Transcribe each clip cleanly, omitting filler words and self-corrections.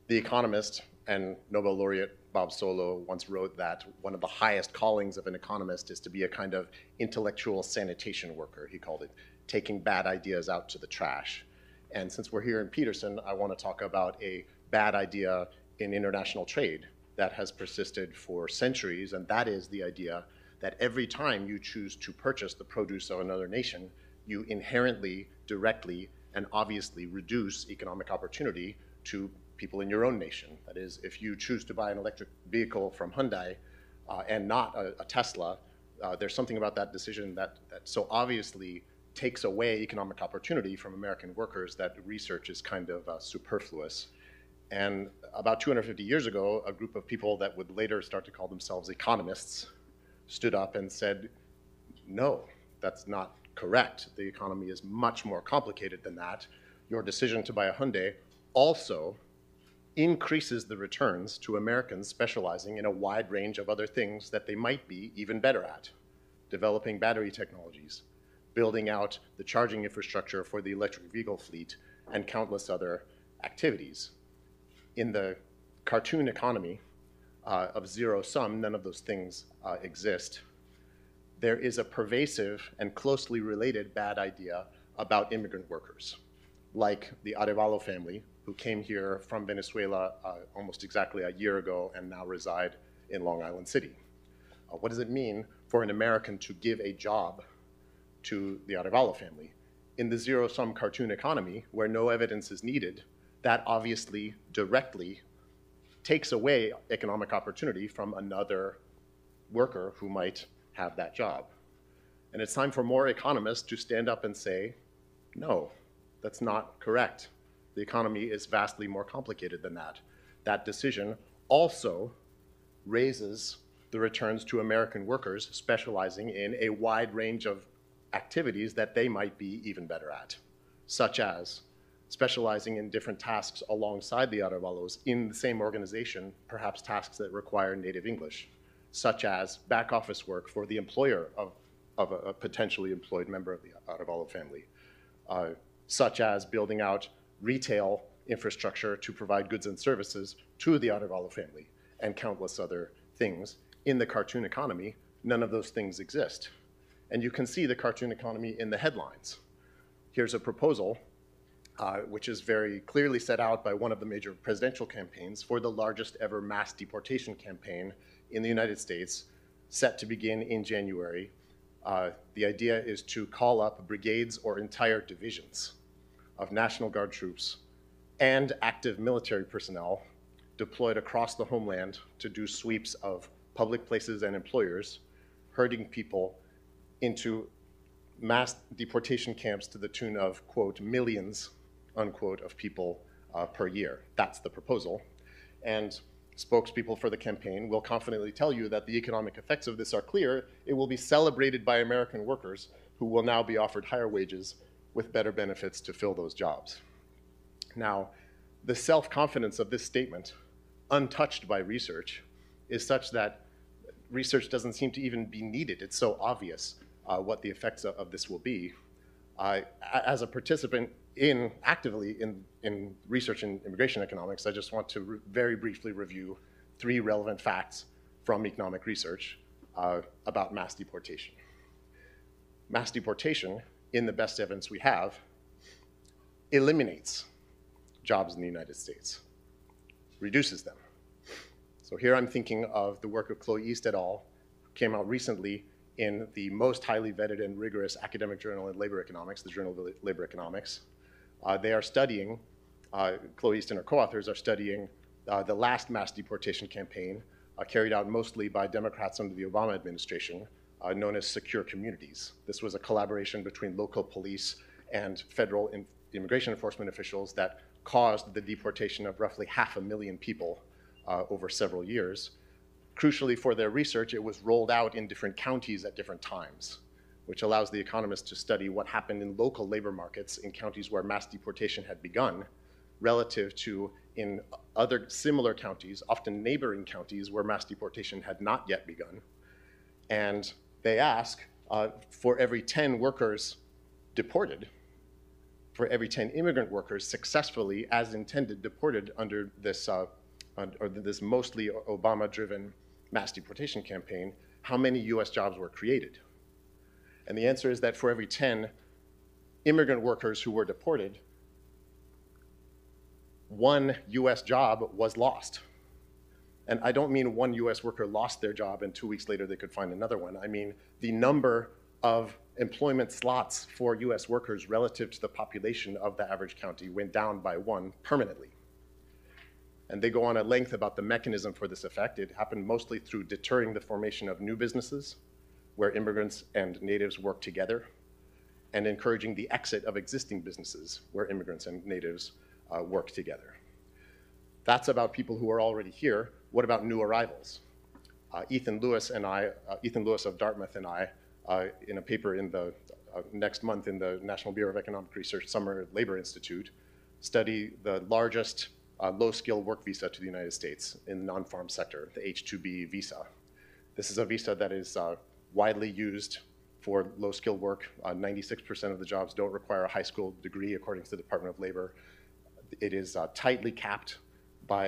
The Economist and Nobel laureate Bob Solow once wrote that one of the highest callings of an economist is to be a kind of intellectual sanitation worker, he called it, taking bad ideas out to the trash. And since we're here in Peterson, I want to talk about a bad idea in international trade that has persisted for centuries, and that is the idea that every time you choose to purchase the produce of another nation, you inherently, directly, and obviously reduce economic opportunity to people in your own nation. That is, if you choose to buy an electric vehicle from Hyundai and not a Tesla, there's something about that decision that so obviously takes away economic opportunity from American workers that research is kind of superfluous. And about 250 years ago, a group of people that would later start to call themselves economists stood up and said, no, that's not correct. The economy is much more complicated than that. Your decision to buy a Hyundai also increases the returns to Americans specializing in a wide range of other things that they might be even better at. Developing battery technologies, building out the charging infrastructure for the electric vehicle fleet, and countless other activities. In the cartoon economy of zero sum, none of those things exist. There is a pervasive and closely related bad idea about immigrant workers, like the Arevalo family, who came here from Venezuela almost exactly a year ago and now reside in Long Island City. What does it mean for an American to give a job to the Arevalo family? In the zero-sum cartoon economy, where no evidence is needed, that obviously directly takes away economic opportunity from another worker who might have that job. And it's time for more economists to stand up and say, no, that's not correct. The economy is vastly more complicated than that. That decision also raises the returns to American workers specializing in a wide range of activities that they might be even better at, such as specializing in different tasks alongside the Arevalos in the same organization, perhaps tasks that require native English, such as back office work for the employer of a potentially employed member of the Arevalo family, such as building out retail infrastructure to provide goods and services to the Arevalo family, and countless other things. In the cartoon economy, none of those things exist. And you can see the cartoon economy in the headlines. Here's a proposal, which is very clearly set out by one of the major presidential campaigns for the largest ever mass deportation campaign in the United States, set to begin in January. The idea is to call up brigades or entire divisions of National Guard troops and active military personnel deployed across the homeland to do sweeps of public places and employers, herding people into mass deportation camps to the tune of, quote, millions, unquote, of people per year. That's the proposal. And spokespeople for the campaign will confidently tell you that the economic effects of this are clear. It will be celebrated by American workers who will now be offered higher wages with better benefits to fill those jobs. Now, the self-confidence of this statement, untouched by research, is such that research doesn't seem to even be needed. It's so obvious what the effects of this will be. As a participant actively in research in immigration economics, I just want to very briefly review 3 relevant facts from economic research about mass deportation. Mass deportation, in the best evidence we have, eliminates jobs in the United States, reduces them. So here I'm thinking of the work of Chloe East et al., who came out recently in the most highly vetted and rigorous academic journal in labor economics, the Journal of Labor Economics. They are studying, Chloe East and her co-authors are studying the last mass deportation campaign carried out mostly by Democrats under the Obama administration, known as Secure Communities. This was a collaboration between local police and federal immigration enforcement officials that caused the deportation of roughly 500,000 people over several years. Crucially for their research, it was rolled out in different counties at different times, which allows the economists to study what happened in local labor markets in counties where mass deportation had begun, relative to in other similar counties, often neighboring counties where mass deportation had not yet begun. And they ask, for every 10 workers deported for every 10 immigrant workers successfully, as intended, deported under this, this mostly Obama-driven mass deportation campaign, how many US jobs were created? And the answer is that for every 10 immigrant workers who were deported, 1 US job was lost. And I don't mean 1 US worker lost their job and 2 weeks later they could find another one. I mean the number of employment slots for US workers relative to the population of the average county went down by 1 permanently. And they go on at length about the mechanism for this effect. It happened mostly through deterring the formation of new businesses where immigrants and natives work together, and encouraging the exit of existing businesses where immigrants and natives work together. That's about people who are already here. What about new arrivals? Ethan Lewis of Dartmouth and I, in a paper in the next month in the National Bureau of Economic Research Summer Labor Institute, study the largest low-skill work visa to the United States in the non-farm sector, the H-2B visa. This is a visa that is widely used for low-skill work. 96% of the jobs don't require a high school degree, according to the Department of Labor. It is tightly capped by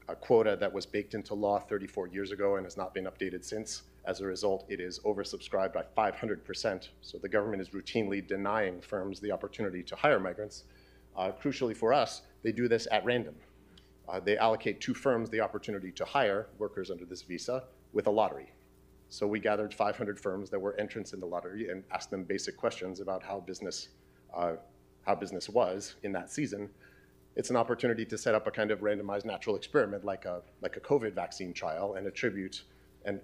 a quota that was baked into law 34 years ago and has not been updated since. As a result, it is oversubscribed by 500%. So the government is routinely denying firms the opportunity to hire migrants. Crucially for us, they do this at random. They allocate 2 firms the opportunity to hire workers under this visa with a lottery. So we gathered 500 firms that were entrants in the lottery and asked them basic questions about how business was in that season. It's an opportunity to set up a kind of randomized natural experiment like a COVID vaccine trial and attribute and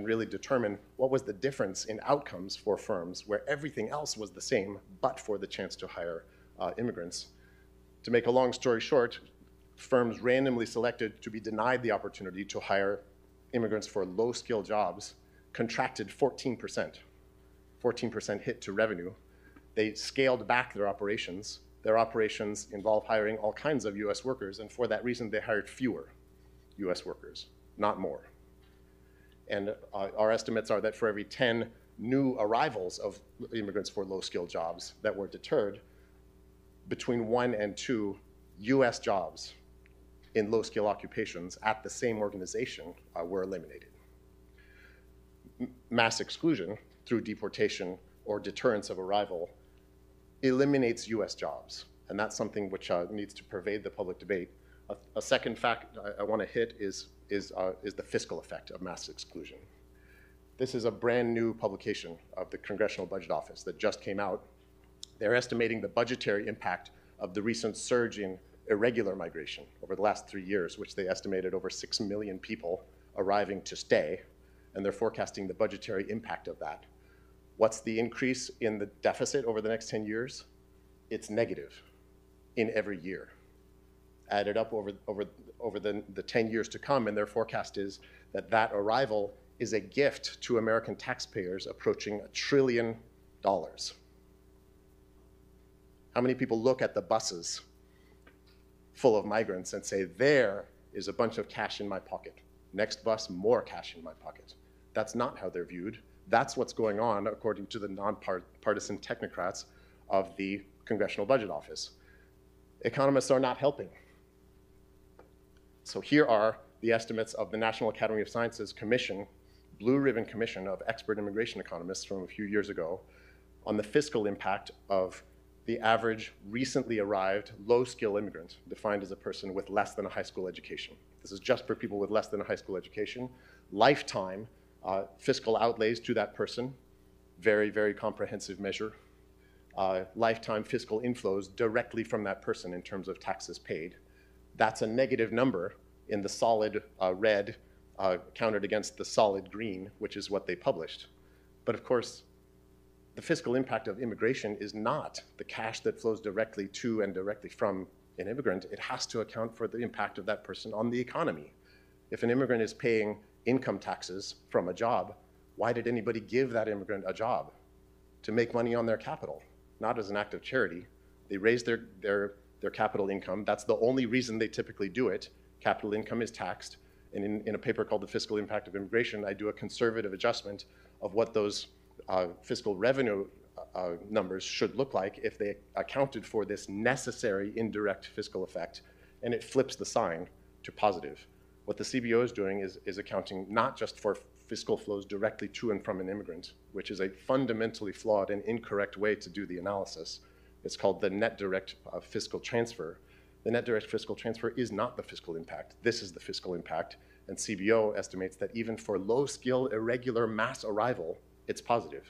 really determine what was the difference in outcomes for firms where everything else was the same but for the chance to hire immigrants. To make a long story short, firms randomly selected to be denied the opportunity to hire immigrants for low-skill jobs contracted 14%. 14% hit to revenue. They scaled back their operations. Their operations involve hiring all kinds of US workers, and for that reason, they hired fewer US workers, not more. And our estimates are that for every 10 new arrivals of immigrants for low-skill jobs that were deterred, between 1 and 2 US jobs in low-skill occupations at the same organization were eliminated. Mass exclusion through deportation or deterrence of arrival eliminates US jobs, and that's something which needs to pervade the public debate. A second fact I want to hit is the fiscal effect of mass exclusion. This is a brand new publication of the Congressional Budget Office that just came out. They're estimating the budgetary impact of the recent surge in irregular migration over the last 3 years, which they estimated over 6 million people arriving to stay, and they're forecasting the budgetary impact of that. What's the increase in the deficit over the next 10 years? It's negative in every year. Added up over the 10 years to come, and their forecast is that that arrival is a gift to American taxpayers approaching $1 trillion. How many people look at the buses full of migrants and say, there is a bunch of cash in my pocket. Next bus, more cash in my pocket. That's not how they're viewed. That's what's going on according to the nonpartisan technocrats of the Congressional Budget Office. Economists are not helping. So here are the estimates of the National Academy of Sciences Commission, Blue Ribbon Commission of expert immigration economists from a few years ago on the fiscal impact of the average recently arrived low-skill immigrant, defined as a person with less than a high school education. This is just for people with less than a high school education. Lifetime fiscal outlays to that person, very, very comprehensive measure. Lifetime fiscal inflows directly from that person in terms of taxes paid. That's a negative number in the solid red counted against the solid green, which is what they published. But of course, the fiscal impact of immigration is not the cash that flows directly to and directly from an immigrant. It has to account for the impact of that person on the economy. If an immigrant is paying income taxes from a job, why did anybody give that immigrant a job? To make money on their capital, not as an act of charity. They raise their capital income. That's the only reason they typically do it. Capital income is taxed. And in a paper called The Fiscal Impact of Immigration, I do a conservative adjustment of what those fiscal revenue numbers should look like if they accounted for this necessary indirect fiscal effect, and it flips the sign to positive. What the CBO is doing is accounting not just for fiscal flows directly to and from an immigrant, which is a fundamentally flawed and incorrect way to do the analysis. It's called the net direct fiscal transfer. The net direct fiscal transfer is not the fiscal impact. This is the fiscal impact, and CBO estimates that even for low-skill, irregular mass arrival, it's positive.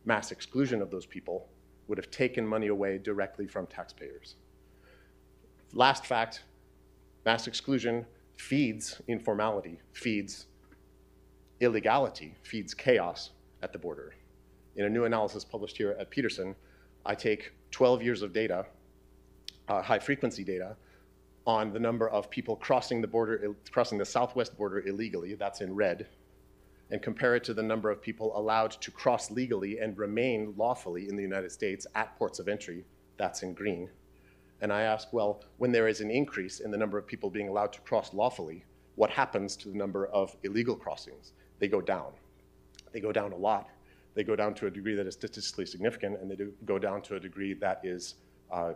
Mass exclusion of those people would have taken money away directly from taxpayers. Last fact, mass exclusion feeds informality, feeds illegality, feeds chaos at the border. In a new analysis published here at Peterson, I take 12 years of data, high-frequency data, on the number of people crossing the border, crossing the southwest border illegally, that's in red, and compare it to the number of people allowed to cross legally and remain lawfully in the United States at ports of entry, that's in green. And I ask, well, when there is an increase in the number of people being allowed to cross lawfully, what happens to the number of illegal crossings? They go down. They go down a lot. They go down to a degree that is statistically significant, and they do go down to a degree that is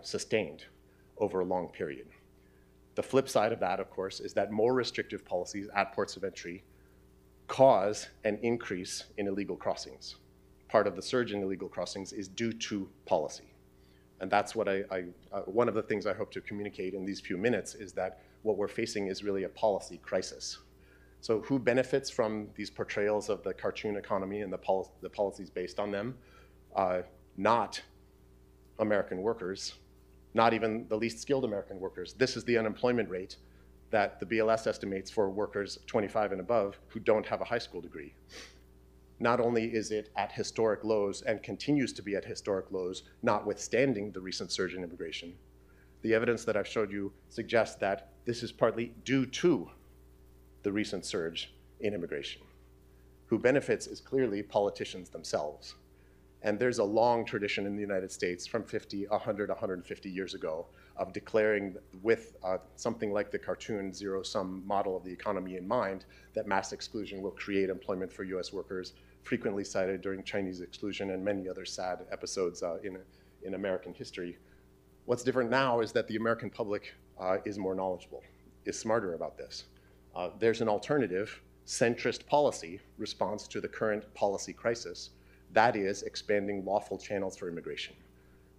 sustained over a long period. The flip side of that, of course, is that more restrictive policies at ports of entry cause an increase in illegal crossings. Part of the surge in illegal crossings is due to policy. And that's what one of the things I hope to communicate in these few minutes is that what we're facing is really a policy crisis. So who benefits from these portrayals of the cartoon economy and the policies based on them? Not American workers, not even the least skilled American workers. This is the unemployment rate that the BLS estimates for workers 25 and above who don't have a high school degree. Not only is it at historic lows and continues to be at historic lows, notwithstanding the recent surge in immigration, the evidence that I've showed you suggests that this is partly due to the recent surge in immigration. Who benefits is clearly politicians themselves. And there's a long tradition in the United States from 50, 100, 150 years ago of declaring with something like the cartoon zero-sum model of the economy in mind that mass exclusion will create employment for US workers, frequently cited during Chinese exclusion and many other sad episodes in American history. What's different now is that the American public is more knowledgeable, is smarter about this. There's an alternative, centrist policy response to the current policy crisis. That is expanding lawful channels for immigration.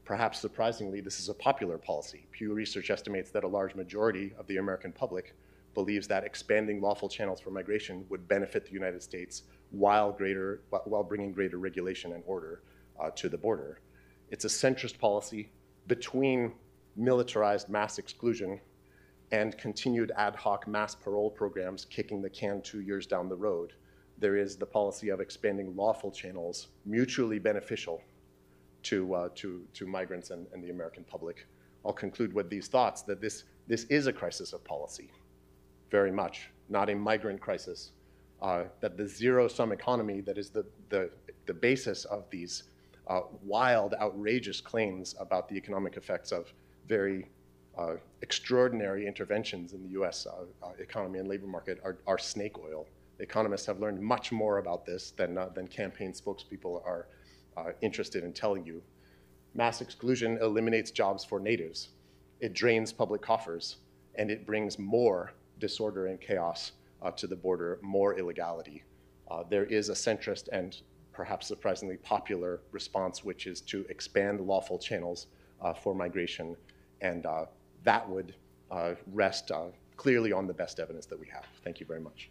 Perhaps surprisingly, this is a popular policy. Pew Research estimates that a large majority of the American public believes that expanding lawful channels for migration would benefit the United States while bringing greater regulation and order to the border. It's a centrist policy between militarized mass exclusion and continued ad hoc mass parole programs kicking the can 2 years down the road. There is the policy of expanding lawful channels, mutually beneficial to migrants and the American public. I'll conclude with these thoughts that this is a crisis of policy, very much, not a migrant crisis. That the zero-sum economy that is the basis of these wild, outrageous claims about the economic effects of very extraordinary interventions in the US economy and labor market are snake oil. Economists have learned much more about this than campaign spokespeople are interested in telling you. Mass exclusion eliminates jobs for natives. It drains public coffers, and it brings more disorder and chaos to the border, more illegality. There is a centrist and perhaps surprisingly popular response, which is to expand lawful channels for migration, and that would rest clearly on the best evidence that we have. Thank you very much.